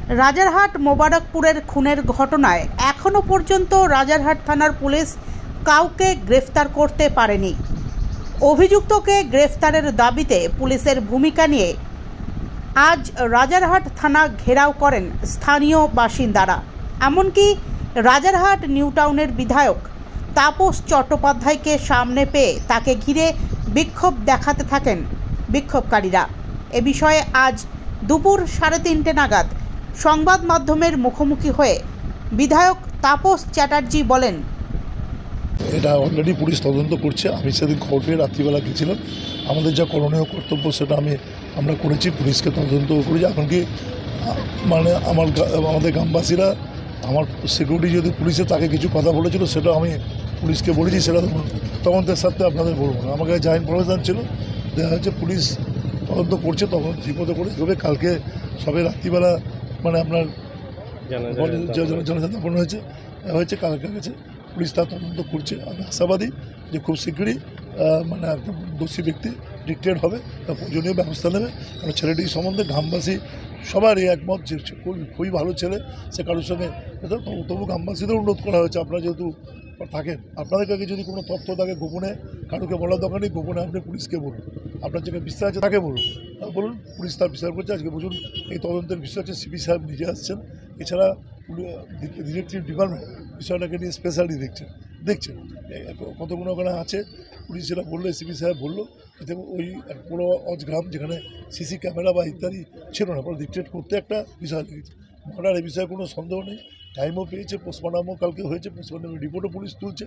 রাজারহাট মোবারকপুরের খুনের ঘটনায় এখনো পর্যন্ত রাজারহাট থানার পুলিশ কাউকে গ্রেফতার করতে পারেনি। অভিযুক্তকে গ্রেফতারের দাবিতে পুলিশের ভূমিকা নিয়ে আজ রাজারহাট থানা ঘেরাও করেন স্থানীয় বাসিন্দারা। এমনকি রাজারহাট নিউ টাউনের বিধায়ক তাপস চট্টোপাধ্যায়কে সামনে পেয়ে তাকে ঘিরে বিক্ষোভ দেখাতে থাকেন বিক্ষোভকারীরা। এ বিষয়ে আজ দুপুর 3:30 নাগাদ সংবাদ মাধ্যমের মুখোমুখি হয়ে বিধায়ক তাপস চ্যাটার্জি বলেন, এটা অলরেডি পুলিশ তদন্ত করছে। আমি সেদিন খবর পেয়ে রাত্রিবেলা গেছিলাম। আমাদের যা করণীয় কর্তব্য সেটা আমরা করেছি, পুলিশকে তদন্ত করেছি। এমনকি মানে আমাদের গ্রামবাসীরা আমার সিকিউরিটি যদি পুলিশে তাকে কিছু কথা বলেছিল সেটা আমি পুলিশকে বলেছি, সেটা তদন্তের সাথে আপনাদের বলবো না। আমাকে যা ইনফরমেশান ছিল দেখা যাচ্ছে পুলিশ তদন্ত করছে, তখন ঠিকমতো করে এগোবে। কালকে সবে রাত্রিবেলা মানে আপনার জনস্থাপন হয়েছে কালকে গেছে, পুলিশ তার তদন্ত করছে। আমি আশাবাদী যে খুব শীঘ্রই মানে একদম দোষী ব্যক্তি ডিটেক্টেড হবে, তার প্রয়োজনীয় ব্যবস্থা নেবে। কারণ ছেলেটির সম্বন্ধে গ্রামবাসী সবারই একমত যে খুবই ভালো ছেলে, সে কারোর সঙ্গে তবু গ্রামবাসীদের অনুরোধ করা হয়েছে, আপনারা যেহেতু থাকেন আপনাদের কাছে যদি কোনো তথ্য থাকে গোপনে কারোকে বলার দরকার নেই, গোপনে আপনি পুলিশকে বলুন, আপনার যেটা বিশ্বাস আছে তাকে বলুন, পুলিশ তার বিচার করছে। আজকে বুঝুন এই তদন্তের বিষয় হচ্ছে সিপি সাহেব নিজে আসছেন, এছাড়া ডিটেকটিভ ডিপার্টমেন্ট বিষয়টাকে নিয়ে স্পেশালি দেখছেন কতগুলো ওখানে আছে। পুলিশ যেটা বললো, সিপি সাহেব বললো, এতে ওই পুরো অজগ্রাম যেখানে সিসি ক্যামেরা বা ইত্যাদি ছিল না, পুরো ডিটেক্ট করতে একটা বিষয় লেগেছে। মার্ডার এই বিষয়ে কোনো সন্দেহ নেই, টাইমও পেয়েছে, পোস্টমর্টমও কালকে হয়েছে, পোস্টমর্টম রিপোর্টও পুলিশ তুলছে।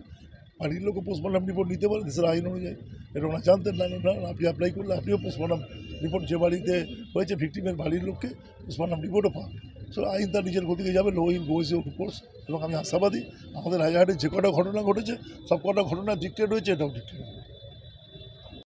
বাড়ির লোকও পোস্টমর্টম রিপোর্ট নিতে পারে দেশের আইন অনুযায়ী, এটা ওরা জানতেন না। আপনি অ্যাপ্লাই করলে আপনিও পোস্টমর্টম রিপোর্ট যে বাড়িতে হয়েছে ভিকটিমের বাড়ির লোককে পোস্টমর্টম রিপোর্টও পান। সো আইন তার নিজের গতিকে যাবে, লো ইন গোজ ইউর কোর্স। এবং আমি আশাবাদী আমাদের রাজারহাটে যে কটা ঘটনা ঘটেছে সব কটা ঘটনা ডিক্টেড হয়েছে, এটাও ডিক্টেড হবে।